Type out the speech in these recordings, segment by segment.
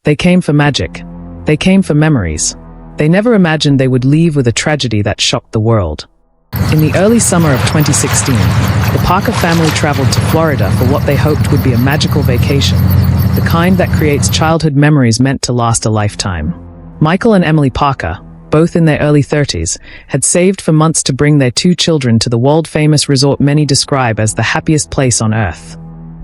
They came for magic. They came for memories. They never imagined they would leave with a tragedy that shocked the world. In the early summer of 2016, the Parker family traveled to Florida for what they hoped would be a magical vacation, the kind that creates childhood memories meant to last a lifetime. Michael and Emily Parker, both in their early 30s, had saved for months to bring their 2 children to the world-famous resort many describe as the happiest place on earth.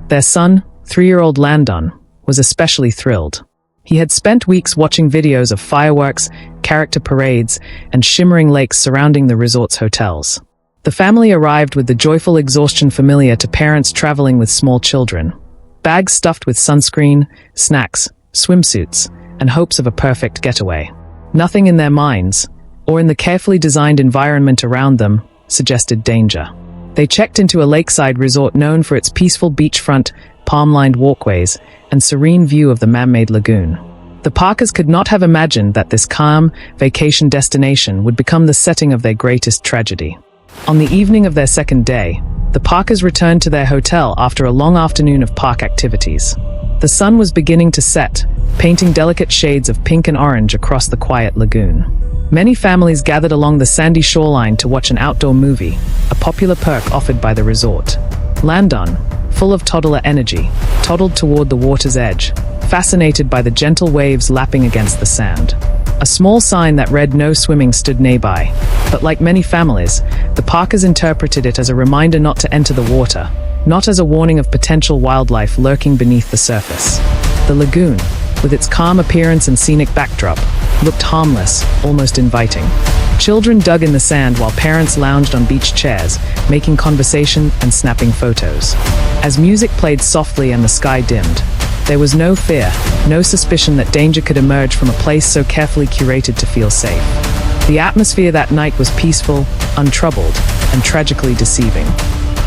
Their son, 3-year-old Landon, was especially thrilled. He had spent weeks watching videos of fireworks, character parades, and shimmering lakes surrounding the resort's hotels. The family arrived with the joyful exhaustion familiar to parents traveling with small children. Bags stuffed with sunscreen, snacks, swimsuits, and hopes of a perfect getaway. Nothing in their minds, or in the carefully designed environment around them, suggested danger. They checked into a lakeside resort known for its peaceful beachfront, palm-lined walkways, and serene view of the man-made lagoon. The Parkers could not have imagined that this calm, vacation destination would become the setting of their greatest tragedy. On the evening of their second day, the Parkers returned to their hotel after a long afternoon of park activities. The sun was beginning to set, painting delicate shades of pink and orange across the quiet lagoon. Many families gathered along the sandy shoreline to watch an outdoor movie, a popular perk offered by the resort. Landon, full of toddler energy, toddled toward the water's edge, fascinated by the gentle waves lapping against the sand. A small sign that read "No swimming" stood nearby, but like many families, the Parkers interpreted it as a reminder not to enter the water, not as a warning of potential wildlife lurking beneath the surface. The lagoon, with its calm appearance and scenic backdrop, looked harmless, almost inviting. Children dug in the sand while parents lounged on beach chairs, making conversation and snapping photos. As music played softly and the sky dimmed, there was no fear, no suspicion that danger could emerge from a place so carefully curated to feel safe. The atmosphere that night was peaceful, untroubled, and tragically deceiving.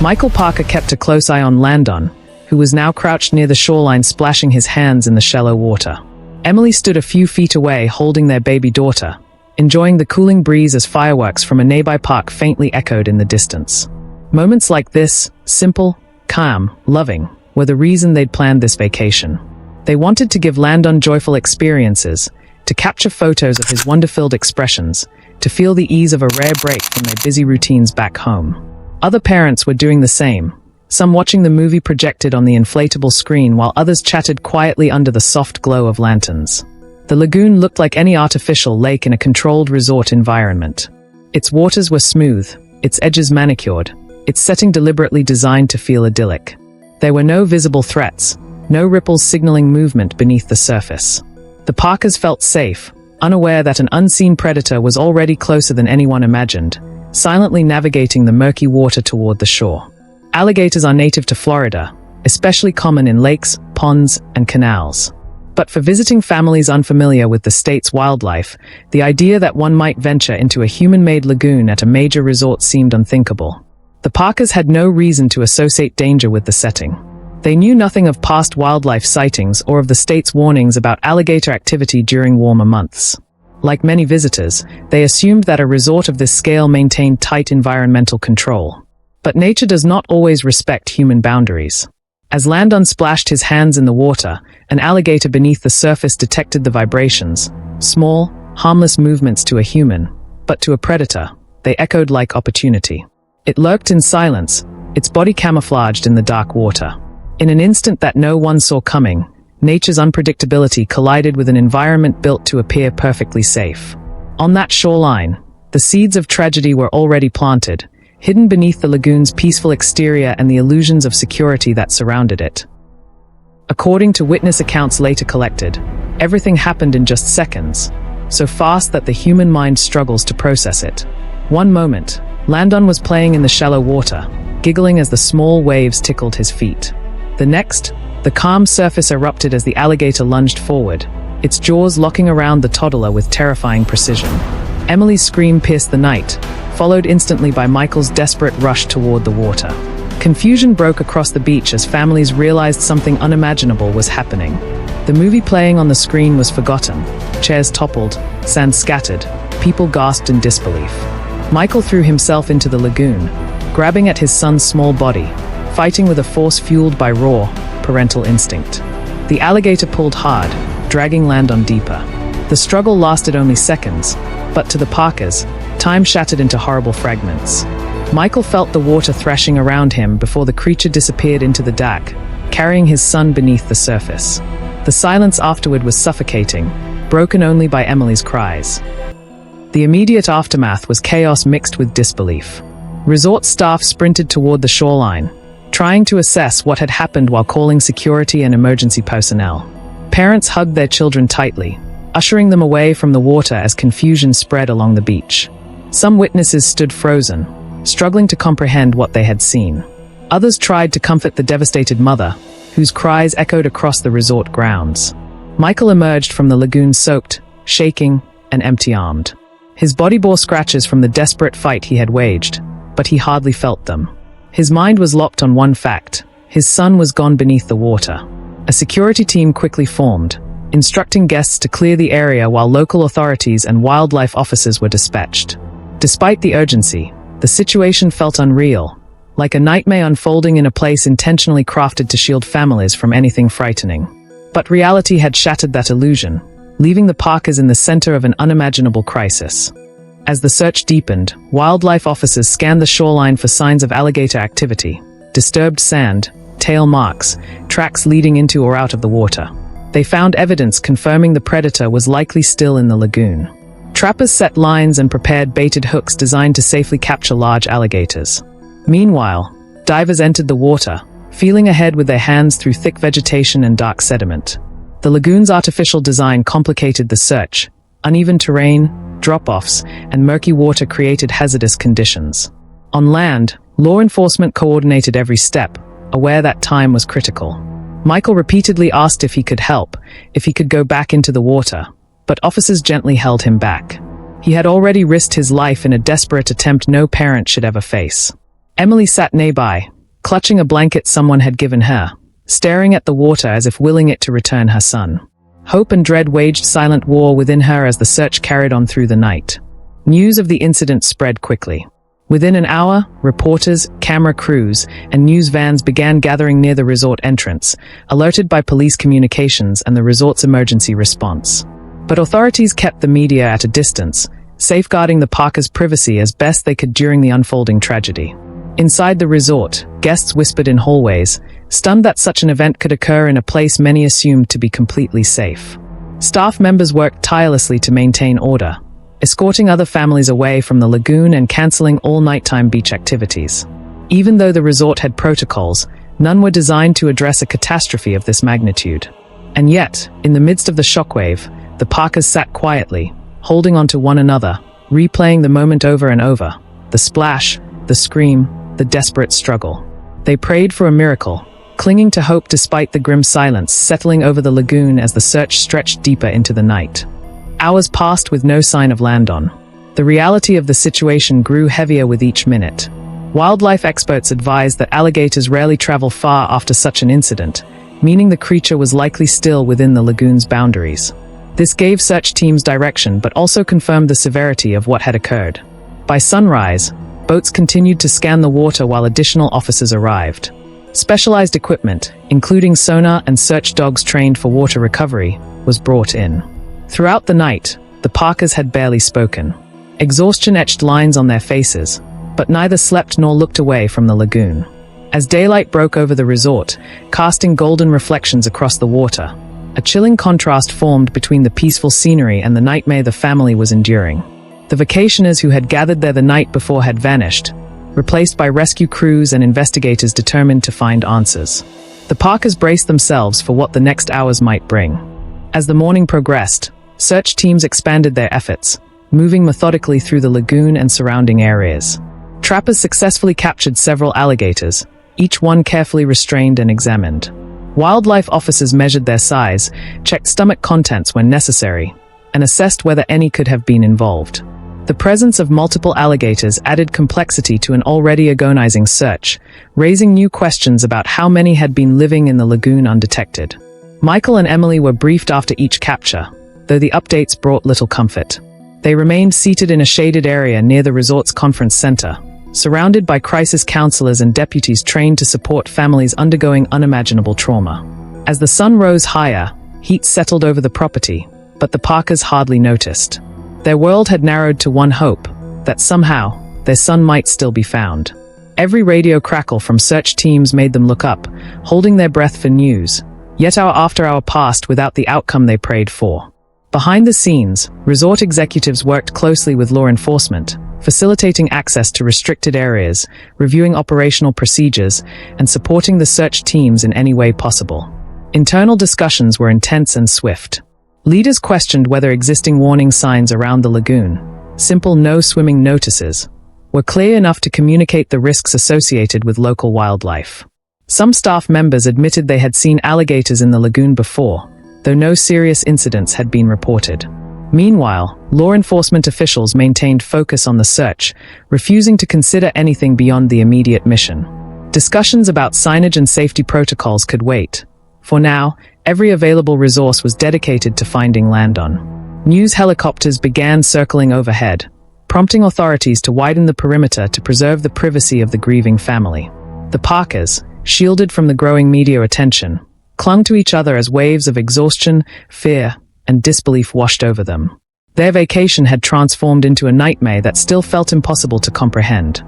Michael Parker kept a close eye on Landon, who was now crouched near the shoreline splashing his hands in the shallow water. Emily stood a few feet away holding their baby daughter, enjoying the cooling breeze as fireworks from a nearby park faintly echoed in the distance. Moments like this, simple, calm, loving, were the reason they'd planned this vacation. They wanted to give Landon joyful experiences, to capture photos of his wonder-filled expressions, to feel the ease of a rare break from their busy routines back home. Other parents were doing the same, some watching the movie projected on the inflatable screen while others chatted quietly under the soft glow of lanterns. The lagoon looked like any artificial lake in a controlled resort environment. Its waters were smooth, its edges manicured, its setting deliberately designed to feel idyllic. There were no visible threats, no ripples signaling movement beneath the surface. The Parkers felt safe, unaware that an unseen predator was already closer than anyone imagined, silently navigating the murky water toward the shore. Alligators are native to Florida, especially common in lakes, ponds, and canals. But for visiting families unfamiliar with the state's wildlife, the idea that one might venture into a human-made lagoon at a major resort seemed unthinkable. The Parkers had no reason to associate danger with the setting. They knew nothing of past wildlife sightings or of the state's warnings about alligator activity during warmer months. Like many visitors, they assumed that a resort of this scale maintained tight environmental control. But nature does not always respect human boundaries. As Landon splashed his hands in the water, an alligator beneath the surface detected the vibrations, small, harmless movements to a human, but to a predator, they echoed like opportunity. It lurked in silence, its body camouflaged in the dark water. In an instant that no one saw coming, nature's unpredictability collided with an environment built to appear perfectly safe. On that shoreline, the seeds of tragedy were already planted, hidden beneath the lagoon's peaceful exterior and the illusions of security that surrounded it. According to witness accounts later collected, everything happened in just seconds, so fast that the human mind struggles to process it. One moment, Landon was playing in the shallow water, giggling as the small waves tickled his feet. The next, the calm surface erupted as the alligator lunged forward, its jaws locking around the toddler with terrifying precision. Emily's scream pierced the night, followed instantly by Michael's desperate rush toward the water. Confusion broke across the beach as families realized something unimaginable was happening. The movie playing on the screen was forgotten. Chairs toppled, sand scattered, people gasped in disbelief. Michael threw himself into the lagoon, grabbing at his son's small body, fighting with a force fueled by raw, parental instinct. The alligator pulled hard, dragging Landon deeper. The struggle lasted only seconds, but to the Parkers, time shattered into horrible fragments. Michael felt the water thrashing around him before the creature disappeared into the dark, carrying his son beneath the surface. The silence afterward was suffocating, broken only by Emily's cries. The immediate aftermath was chaos mixed with disbelief. Resort staff sprinted toward the shoreline, trying to assess what had happened while calling security and emergency personnel. Parents hugged their children tightly, ushering them away from the water as confusion spread along the beach. Some witnesses stood frozen, struggling to comprehend what they had seen. Others tried to comfort the devastated mother, whose cries echoed across the resort grounds. Michael emerged from the lagoon soaked, shaking, and empty-armed. His body bore scratches from the desperate fight he had waged, but he hardly felt them. His mind was locked on one fact: his son was gone beneath the water. A security team quickly formed, instructing guests to clear the area while local authorities and wildlife officers were dispatched. Despite the urgency, the situation felt unreal, like a nightmare unfolding in a place intentionally crafted to shield families from anything frightening. But reality had shattered that illusion, leaving the Parkers in the center of an unimaginable crisis. As the search deepened, wildlife officers scanned the shoreline for signs of alligator activity: disturbed sand, tail marks, tracks leading into or out of the water. They found evidence confirming the predator was likely still in the lagoon. Trappers set lines and prepared baited hooks designed to safely capture large alligators. Meanwhile, divers entered the water, feeling ahead with their hands through thick vegetation and dark sediment. The lagoon's artificial design complicated the search. Uneven terrain, drop-offs, and murky water created hazardous conditions. On land, law enforcement coordinated every step, aware that time was critical. Michael repeatedly asked if he could help, if he could go back into the water, but officers gently held him back. He had already risked his life in a desperate attempt no parent should ever face. Emily sat nearby, clutching a blanket someone had given her, staring at the water as if willing it to return her son. Hope and dread waged silent war within her as the search carried on through the night. News of the incident spread quickly. Within an hour, reporters, camera crews, and news vans began gathering near the resort entrance, alerted by police communications and the resort's emergency response. But authorities kept the media at a distance, safeguarding the Parkers' privacy as best they could during the unfolding tragedy. Inside the resort, guests whispered in hallways, stunned that such an event could occur in a place many assumed to be completely safe. Staff members worked tirelessly to maintain order, escorting other families away from the lagoon and canceling all nighttime beach activities. Even though the resort had protocols, none were designed to address a catastrophe of this magnitude. And yet, in the midst of the shockwave, the Parkers sat quietly, holding onto one another, replaying the moment over and over: the splash, the scream, the desperate struggle. They prayed for a miracle, clinging to hope despite the grim silence settling over the lagoon as the search stretched deeper into the night. Hours passed with no sign of Landon. The reality of the situation grew heavier with each minute. Wildlife experts advised that alligators rarely travel far after such an incident, meaning the creature was likely still within the lagoon's boundaries. This gave search teams direction but also confirmed the severity of what had occurred. By sunrise, boats continued to scan the water while additional officers arrived. Specialized equipment, including sonar and search dogs trained for water recovery, was brought in. Throughout the night, the Parkers had barely spoken. Exhaustion etched lines on their faces, but neither slept nor looked away from the lagoon. As daylight broke over the resort, casting golden reflections across the water, a chilling contrast formed between the peaceful scenery and the nightmare the family was enduring. The vacationers who had gathered there the night before had vanished, replaced by rescue crews and investigators determined to find answers. The Parkers braced themselves for what the next hours might bring. As the morning progressed, search teams expanded their efforts, moving methodically through the lagoon and surrounding areas. Trappers successfully captured several alligators, each one carefully restrained and examined. Wildlife officers measured their size, checked stomach contents when necessary, and assessed whether any could have been involved. The presence of multiple alligators added complexity to an already agonizing search, raising new questions about how many had been living in the lagoon undetected. Michael and Emily were briefed after each capture, though the updates brought little comfort. They remained seated in a shaded area near the resort's conference center, surrounded by crisis counselors and deputies trained to support families undergoing unimaginable trauma. As the sun rose higher, Heat settled over the property, but the Parkers hardly noticed. Their world had narrowed to one hope, that somehow, their son might still be found. Every radio crackle from search teams made them look up, holding their breath for news, yet hour after hour passed without the outcome they prayed for. Behind the scenes, resort executives worked closely with law enforcement, facilitating access to restricted areas, reviewing operational procedures, and supporting the search teams in any way possible. Internal discussions were intense and swift. Leaders questioned whether existing warning signs around the lagoon, simple no swimming notices, were clear enough to communicate the risks associated with local wildlife. Some staff members admitted they had seen alligators in the lagoon before, though no serious incidents had been reported. Meanwhile, law enforcement officials maintained focus on the search, refusing to consider anything beyond the immediate mission. Discussions about signage and safety protocols could wait. For now, every available resource was dedicated to finding Landon. News helicopters began circling overhead, prompting authorities to widen the perimeter to preserve the privacy of the grieving family. The Parkers, shielded from the growing media attention, clung to each other as waves of exhaustion, fear, and disbelief washed over them. Their vacation had transformed into a nightmare that still felt impossible to comprehend.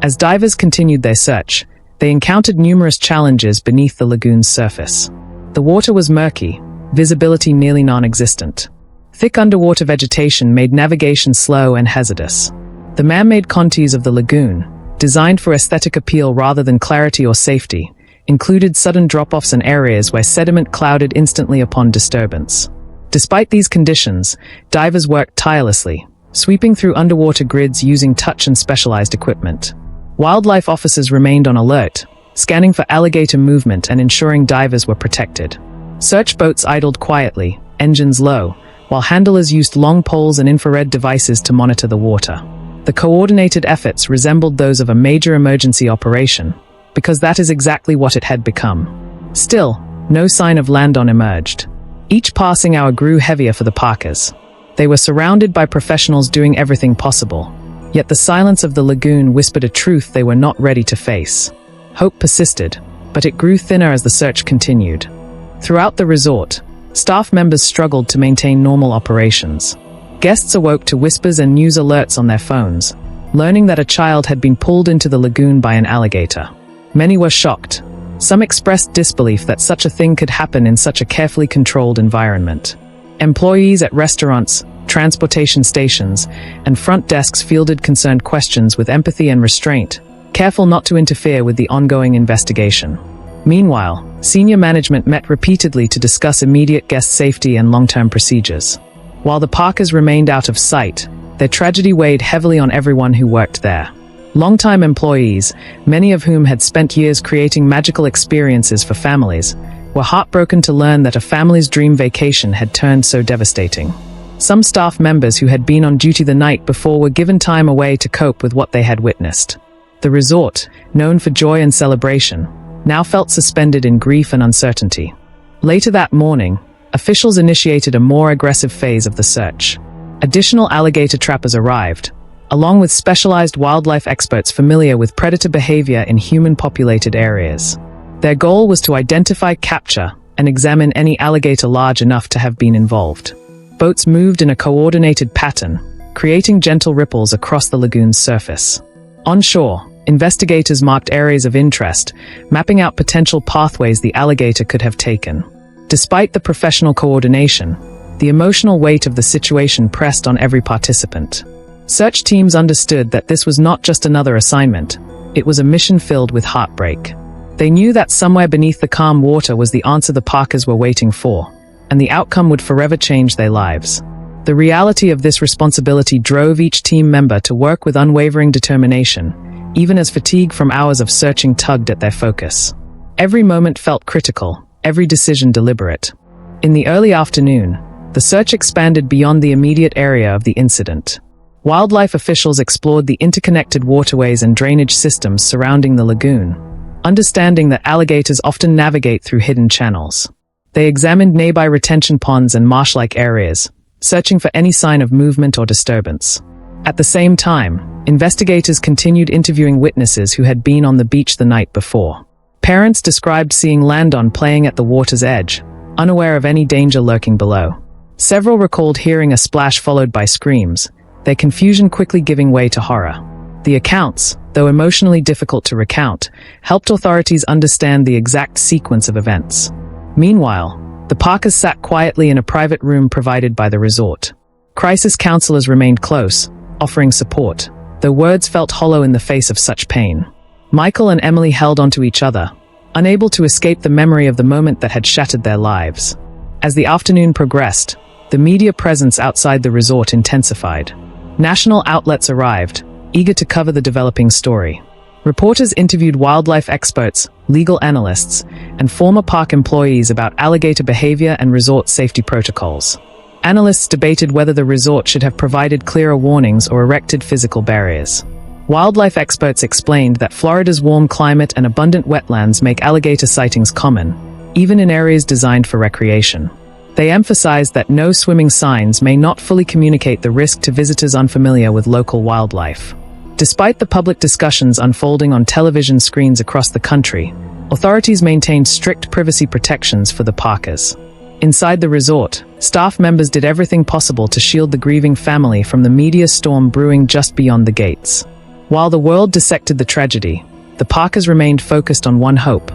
As divers continued their search, they encountered numerous challenges beneath the lagoon's surface. The water was murky, visibility nearly non-existent. Thick underwater vegetation made navigation slow and hazardous. The man-made contours of the lagoon, designed for aesthetic appeal rather than clarity or safety, included sudden drop-offs and areas where sediment clouded instantly upon disturbance. Despite these conditions, divers worked tirelessly, sweeping through underwater grids using touch and specialized equipment. Wildlife officers remained on alert, scanning for alligator movement and ensuring divers were protected. Search boats idled quietly, engines low, while handlers used long poles and infrared devices to monitor the water. The coordinated efforts resembled those of a major emergency operation, because that is exactly what it had become. Still, no sign of Landon emerged. Each passing hour grew heavier for the Parkers. They were surrounded by professionals doing everything possible, yet the silence of the lagoon whispered a truth they were not ready to face. Hope persisted, but it grew thinner as the search continued. Throughout the resort, staff members struggled to maintain normal operations. Guests awoke to whispers and news alerts on their phones, learning that a child had been pulled into the lagoon by an alligator. Many were shocked. Some expressed disbelief that such a thing could happen in such a carefully controlled environment. Employees at restaurants, transportation stations, and front desks fielded concerned questions with empathy and restraint, careful not to interfere with the ongoing investigation. Meanwhile, senior management met repeatedly to discuss immediate guest safety and long-term procedures. While the Parkers remained out of sight, their tragedy weighed heavily on everyone who worked there. Longtime employees, many of whom had spent years creating magical experiences for families, were heartbroken to learn that a family's dream vacation had turned so devastating. Some staff members who had been on duty the night before were given time away to cope with what they had witnessed. The resort, known for joy and celebration, now felt suspended in grief and uncertainty. Later that morning, officials initiated a more aggressive phase of the search. Additional alligator trappers arrived, along with specialized wildlife experts familiar with predator behavior in human-populated areas. Their goal was to identify, capture, and examine any alligator large enough to have been involved. Boats moved in a coordinated pattern, creating gentle ripples across the lagoon's surface. Onshore, investigators marked areas of interest, mapping out potential pathways the alligator could have taken. Despite the professional coordination, the emotional weight of the situation pressed on every participant. Search teams understood that this was not just another assignment, it was a mission filled with heartbreak. They knew that somewhere beneath the calm water was the answer the Parkers were waiting for, and the outcome would forever change their lives. The reality of this responsibility drove each team member to work with unwavering determination, even as fatigue from hours of searching tugged at their focus. Every moment felt critical, every decision deliberate. In the early afternoon, the search expanded beyond the immediate area of the incident. Wildlife officials explored the interconnected waterways and drainage systems surrounding the lagoon, understanding that alligators often navigate through hidden channels. They examined nearby retention ponds and marsh-like areas, searching for any sign of movement or disturbance. At the same time, investigators continued interviewing witnesses who had been on the beach the night before. Parents described seeing Landon playing at the water's edge, unaware of any danger lurking below. Several recalled hearing a splash followed by screams, their confusion quickly giving way to horror. The accounts, though emotionally difficult to recount, helped authorities understand the exact sequence of events. Meanwhile, the Parkers sat quietly in a private room provided by the resort. Crisis counselors remained close, offering support, though words felt hollow in the face of such pain. Michael and Emily held onto each other, unable to escape the memory of the moment that had shattered their lives. As the afternoon progressed, the media presence outside the resort intensified. National outlets arrived, eager to cover the developing story. Reporters interviewed wildlife experts, legal analysts, and former park employees about alligator behavior and resort safety protocols. Analysts debated whether the resort should have provided clearer warnings or erected physical barriers. Wildlife experts explained that Florida's warm climate and abundant wetlands make alligator sightings common, even in areas designed for recreation. They emphasized that no swimming signs may not fully communicate the risk to visitors unfamiliar with local wildlife. Despite the public discussions unfolding on television screens across the country, authorities maintained strict privacy protections for the Parkers. Inside the resort, staff members did everything possible to shield the grieving family from the media storm brewing just beyond the gates. While the world dissected the tragedy, the Parkers remained focused on one hope: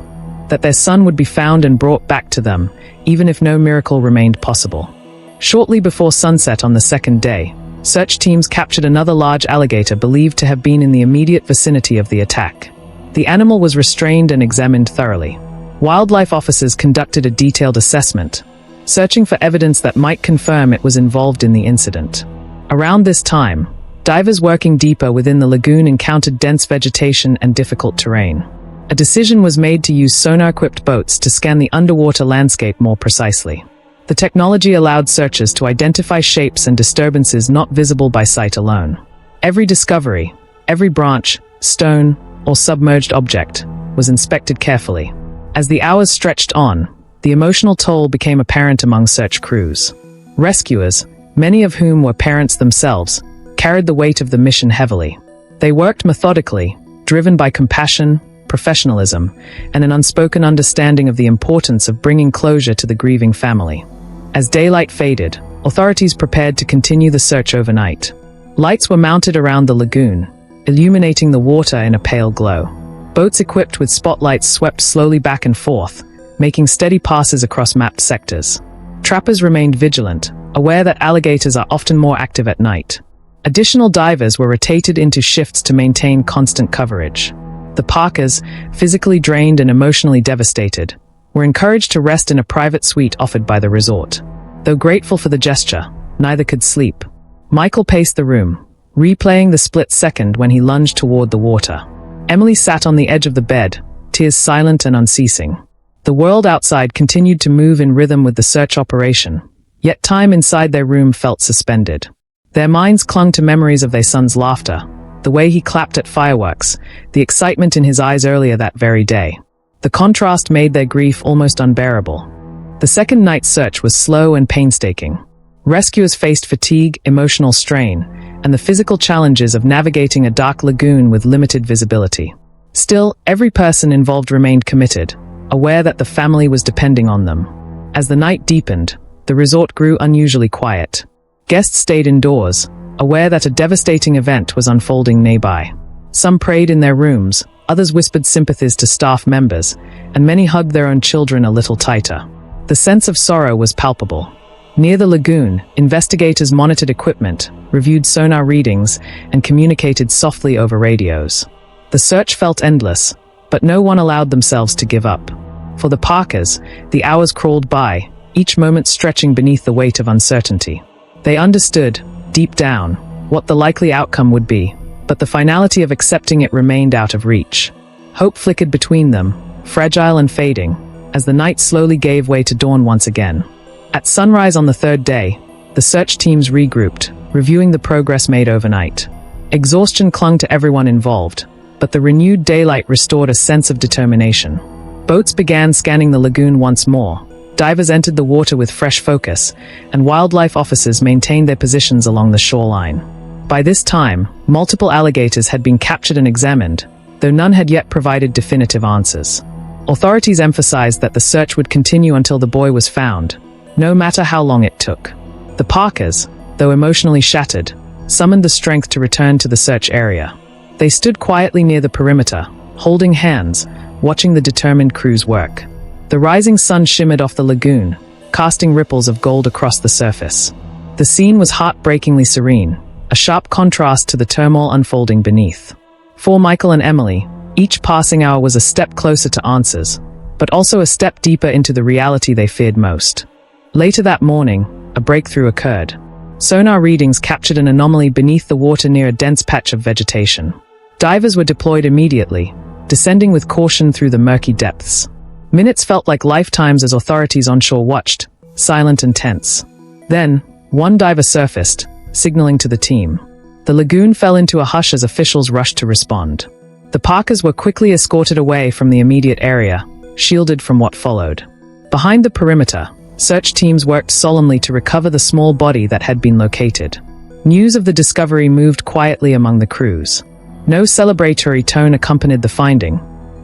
that their son would be found and brought back to them, even if no miracle remained possible. Shortly before sunset on the second day, search teams captured another large alligator believed to have been in the immediate vicinity of the attack. The animal was restrained and examined thoroughly. Wildlife officers conducted a detailed assessment, searching for evidence that might confirm it was involved in the incident. Around this time, divers working deeper within the lagoon encountered dense vegetation and difficult terrain. A decision was made to use sonar-equipped boats to scan the underwater landscape more precisely. The technology allowed searchers to identify shapes and disturbances not visible by sight alone. Every discovery, every branch, stone, or submerged object was inspected carefully. As the hours stretched on, the emotional toll became apparent among search crews. Rescuers, many of whom were parents themselves, carried the weight of the mission heavily. They worked methodically, driven by compassion, professionalism, and an unspoken understanding of the importance of bringing closure to the grieving family. As daylight faded, authorities prepared to continue the search overnight. Lights were mounted around the lagoon, illuminating the water in a pale glow. Boats equipped with spotlights swept slowly back and forth, making steady passes across mapped sectors. Trappers remained vigilant, aware that alligators are often more active at night. Additional divers were rotated into shifts to maintain constant coverage. The Parkers, physically drained and emotionally devastated, were encouraged to rest in a private suite offered by the resort. Though grateful for the gesture, neither could sleep. Michael paced the room, replaying the split second when he lunged toward the water. Emily sat on the edge of the bed, tears silent and unceasing. The world outside continued to move in rhythm with the search operation, yet time inside their room felt suspended. Their minds clung to memories of their son's laughter, the way he clapped at fireworks, the excitement in his eyes earlier that very day. The contrast made their grief almost unbearable. The second night's search was slow and painstaking. Rescuers faced fatigue, emotional strain, and the physical challenges of navigating a dark lagoon with limited visibility. Still, every person involved remained committed, aware that the family was depending on them. As the night deepened, the resort grew unusually quiet. Guests stayed indoors, aware that a devastating event was unfolding nearby. Some prayed in their rooms, others whispered sympathies to staff members, and many hugged their own children a little tighter. The sense of sorrow was palpable. Near the lagoon, investigators monitored equipment, reviewed sonar readings, and communicated softly over radios. The search felt endless, but no one allowed themselves to give up. For the Parkers, the hours crawled by, each moment stretching beneath the weight of uncertainty. They understood, deep down, what the likely outcome would be, but the finality of accepting it remained out of reach. Hope flickered between them, fragile and fading, as the night slowly gave way to dawn once again. At sunrise on the third day, the search teams regrouped, reviewing the progress made overnight. Exhaustion clung to everyone involved, but the renewed daylight restored a sense of determination. Boats began scanning the lagoon once more. Divers entered the water with fresh focus, and wildlife officers maintained their positions along the shoreline. By this time, multiple alligators had been captured and examined, though none had yet provided definitive answers. Authorities emphasized that the search would continue until the boy was found, no matter how long it took. The Parkers, though emotionally shattered, summoned the strength to return to the search area. They stood quietly near the perimeter, holding hands, watching the determined crew's work. The rising sun shimmered off the lagoon, casting ripples of gold across the surface. The scene was heartbreakingly serene, a sharp contrast to the turmoil unfolding beneath. For Michael and Emily, each passing hour was a step closer to answers, but also a step deeper into the reality they feared most. Later that morning, a breakthrough occurred. Sonar readings captured an anomaly beneath the water near a dense patch of vegetation. Divers were deployed immediately, descending with caution through the murky depths. Minutes felt like lifetimes as authorities onshore watched, silent and tense. Then, one diver surfaced, signaling to the team. The lagoon fell into a hush as officials rushed to respond. The Parkers were quickly escorted away from the immediate area, shielded from what followed. Behind the perimeter, search teams worked solemnly to recover the small body that had been located. News of the discovery moved quietly among the crews. No celebratory tone accompanied the finding,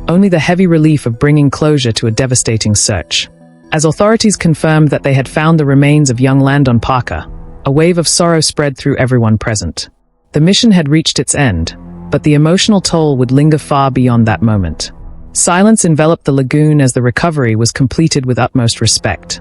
only the heavy relief of bringing closure to a devastating search. As authorities confirmed that they had found the remains of young Landon Parker, a wave of sorrow spread through everyone present. The mission had reached its end, but the emotional toll would linger far beyond that moment. Silence enveloped the lagoon as the recovery was completed with utmost respect.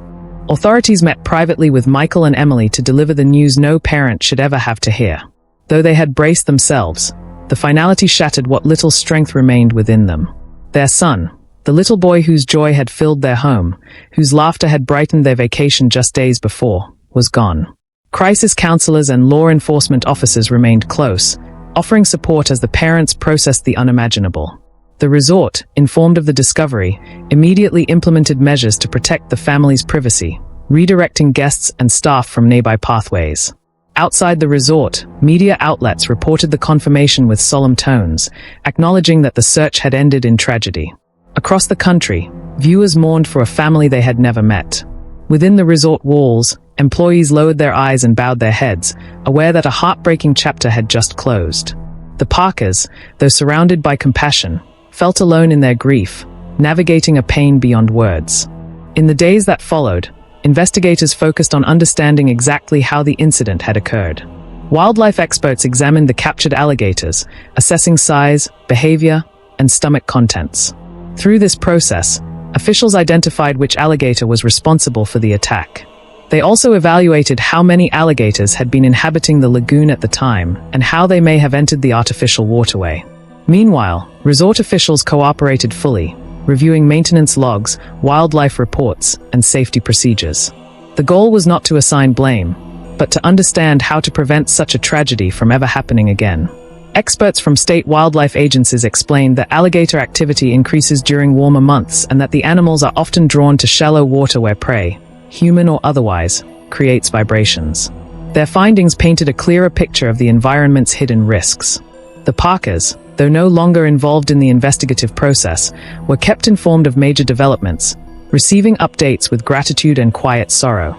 Authorities met privately with Michael and Emily to deliver the news no parent should ever have to hear. Though they had braced themselves, the finality shattered what little strength remained within them. Their son, the little boy whose joy had filled their home, whose laughter had brightened their vacation just days before, was gone. Crisis counselors and law enforcement officers remained close, offering support as the parents processed the unimaginable. The resort, informed of the discovery, immediately implemented measures to protect the family's privacy, redirecting guests and staff from nearby pathways. Outside the resort, media outlets reported the confirmation with solemn tones, acknowledging that the search had ended in tragedy. Across the country, viewers mourned for a family they had never met. Within the resort walls, employees lowered their eyes and bowed their heads, aware that a heartbreaking chapter had just closed. The Parkers, though surrounded by compassion, felt alone in their grief, navigating a pain beyond words. In the days that followed, investigators focused on understanding exactly how the incident had occurred. Wildlife experts examined the captured alligators, assessing size, behavior, and stomach contents. Through this process, officials identified which alligator was responsible for the attack. They also evaluated how many alligators had been inhabiting the lagoon at the time and how they may have entered the artificial waterway. Meanwhile, resort officials cooperated fully, reviewing maintenance logs, wildlife reports, and safety procedures. The goal was not to assign blame, but to understand how to prevent such a tragedy from ever happening again. Experts from state wildlife agencies explained that alligator activity increases during warmer months and that the animals are often drawn to shallow water where prey, human or otherwise, creates vibrations. Their findings painted a clearer picture of the environment's hidden risks. The Parkers, though no longer involved in the investigative process, were kept informed of major developments, receiving updates with gratitude and quiet sorrow.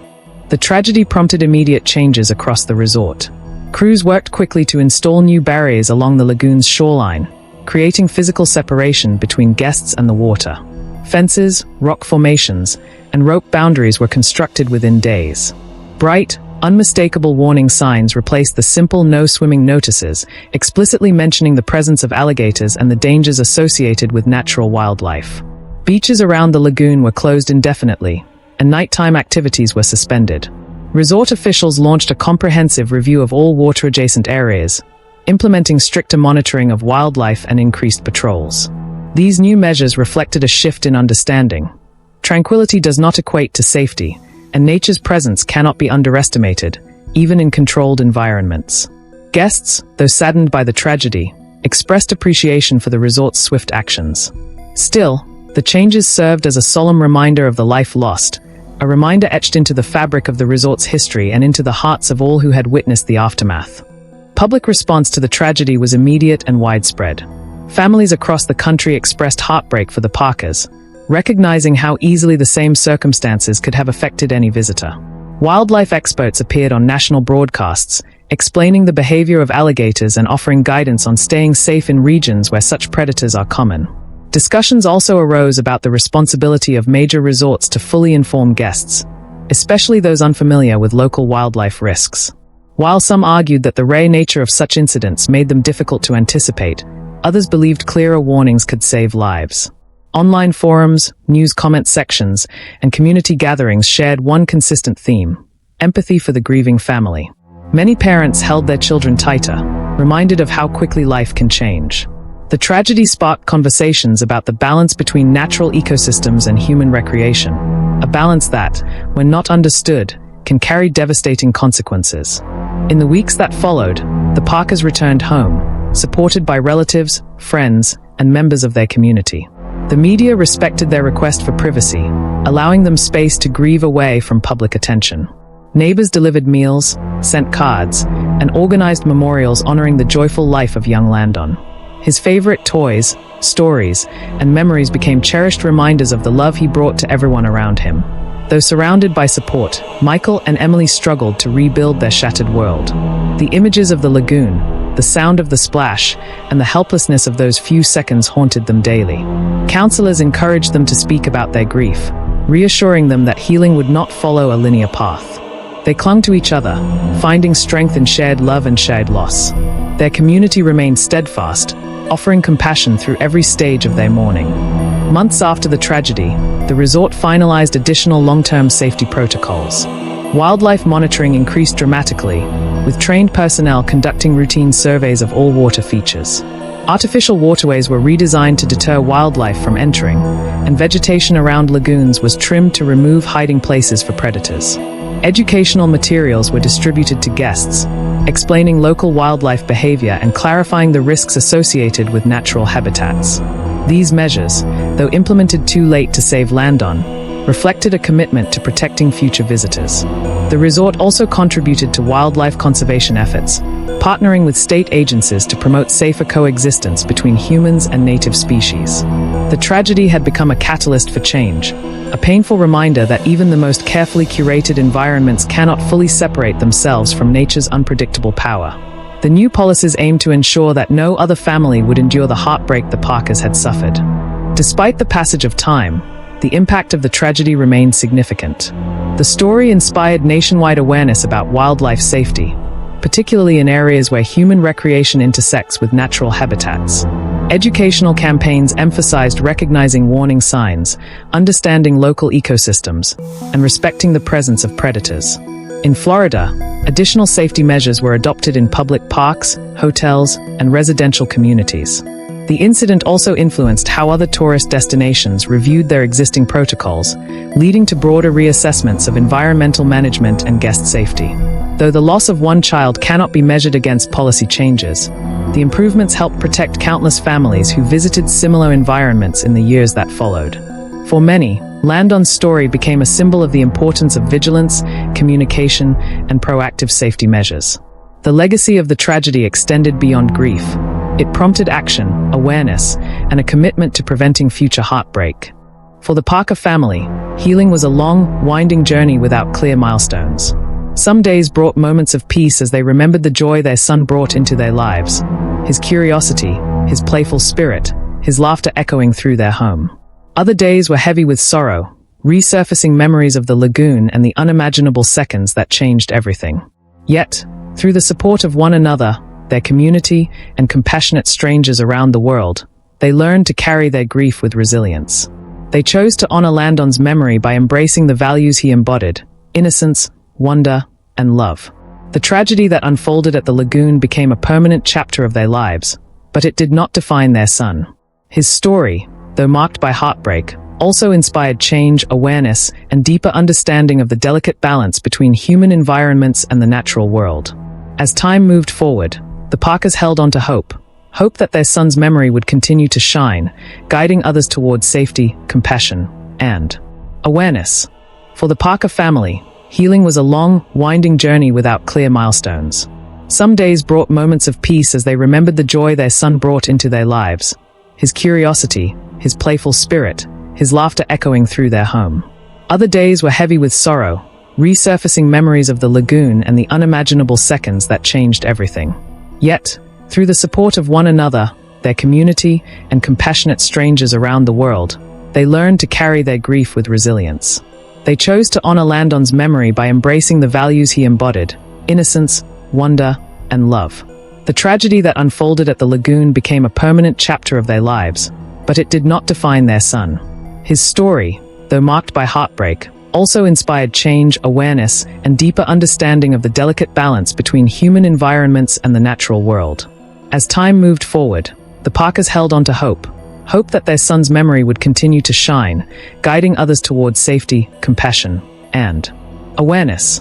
The tragedy prompted immediate changes across the resort. Crews worked quickly to install new barriers along the lagoon's shoreline, creating physical separation between guests and the water. Fences, rock formations, and rope boundaries were constructed within days. Bright, unmistakable warning signs replaced the simple no-swimming notices, explicitly mentioning the presence of alligators and the dangers associated with natural wildlife. Beaches around the lagoon were closed indefinitely, and nighttime activities were suspended. Resort officials launched a comprehensive review of all water-adjacent areas, implementing stricter monitoring of wildlife and increased patrols. These new measures reflected a shift in understanding. Tranquility does not equate to safety, and nature's presence cannot be underestimated, even in controlled environments. Guests, though saddened by the tragedy, expressed appreciation for the resort's swift actions. Still, the changes served as a solemn reminder of the life lost, a reminder etched into the fabric of the resort's history and into the hearts of all who had witnessed the aftermath. Public response to the tragedy was immediate and widespread. Families across the country expressed heartbreak for the Parkers, recognizing how easily the same circumstances could have affected any visitor. Wildlife experts appeared on national broadcasts, explaining the behavior of alligators and offering guidance on staying safe in regions where such predators are common. Discussions also arose about the responsibility of major resorts to fully inform guests, especially those unfamiliar with local wildlife risks. While some argued that the rare nature of such incidents made them difficult to anticipate, others believed clearer warnings could save lives. Online forums, news comment sections, and community gatherings shared one consistent theme: empathy for the grieving family. Many parents held their children tighter, reminded of how quickly life can change. The tragedy sparked conversations about the balance between natural ecosystems and human recreation, a balance that, when not understood, can carry devastating consequences. In the weeks that followed, the Parkers returned home, supported by relatives, friends, and members of their community. The media respected their request for privacy, allowing them space to grieve away from public attention. Neighbors delivered meals, sent cards, and organized memorials honoring the joyful life of young Landon. His favorite toys, stories, and memories became cherished reminders of the love he brought to everyone around him. Though surrounded by support, Michael and Emily struggled to rebuild their shattered world. The images of the lagoon, the sound of the splash, and the helplessness of those few seconds haunted them daily. Counselors encouraged them to speak about their grief, reassuring them that healing would not follow a linear path. They clung to each other, finding strength in shared love and shared loss. Their community remained steadfast, offering compassion through every stage of their mourning. Months after the tragedy, the resort finalized additional long-term safety protocols. Wildlife monitoring increased dramatically, with trained personnel conducting routine surveys of all water features. Artificial waterways were redesigned to deter wildlife from entering, and vegetation around lagoons was trimmed to remove hiding places for predators. Educational materials were distributed to guests, explaining local wildlife behavior and clarifying the risks associated with natural habitats. These measures, though implemented too late to save Landon, reflected a commitment to protecting future visitors. The resort also contributed to wildlife conservation efforts, partnering with state agencies to promote safer coexistence between humans and native species. The tragedy had become a catalyst for change, a painful reminder that even the most carefully curated environments cannot fully separate themselves from nature's unpredictable power. The new policies aimed to ensure that no other family would endure the heartbreak the Parkers had suffered. Despite the passage of time, the impact of the tragedy remained significant. The story inspired nationwide awareness about wildlife safety, particularly in areas where human recreation intersects with natural habitats. Educational campaigns emphasized recognizing warning signs, understanding local ecosystems, and respecting the presence of predators. In Florida, additional safety measures were adopted in public parks, hotels, and residential communities. The incident also influenced how other tourist destinations reviewed their existing protocols, leading to broader reassessments of environmental management and guest safety. Though the loss of one child cannot be measured against policy changes, the improvements helped protect countless families who visited similar environments in the years that followed. For many, Landon's story became a symbol of the importance of vigilance, communication, and proactive safety measures. The legacy of the tragedy extended beyond grief. It prompted action, awareness, and a commitment to preventing future heartbreak. For the Parker family, healing was a long, winding journey without clear milestones. Some days brought moments of peace as they remembered the joy their son brought into their lives, his curiosity, his playful spirit, his laughter echoing through their home. Other days were heavy with sorrow, resurfacing memories of the lagoon and the unimaginable seconds that changed everything. Yet, through the support of one another, their community, and compassionate strangers around the world, they learned to carry their grief with resilience. They chose to honor Landon's memory by embracing the values he embodied: innocence, wonder, and love. The tragedy that unfolded at the lagoon became a permanent chapter of their lives, but it did not define their son. His story, though marked by heartbreak, also inspired change, awareness, and deeper understanding of the delicate balance between human environments and the natural world. As time moved forward, the Parkers held on to hope that their son's memory would continue to shine, guiding others towards safety, compassion, and awareness. For the Parker family, healing was a long, winding journey without clear milestones. Some days brought moments of peace as they remembered the joy their son brought into their lives, his curiosity, his playful spirit, his laughter echoing through their home. Other days were heavy with sorrow, resurfacing memories of the lagoon and the unimaginable seconds that changed everything. Yet, through the support of one another, their community, and compassionate strangers around the world, they learned to carry their grief with resilience. They chose to honor Landon's memory by embracing the values he embodied: innocence, wonder, and love. The tragedy that unfolded at the lagoon became a permanent chapter of their lives, but it did not define their son. His story, though marked by heartbreak, also inspired change, awareness, and deeper understanding of the delicate balance between human environments and the natural world. As time moved forward, the Parkers held on to hope that their son's memory would continue to shine, guiding others towards safety, compassion, and awareness.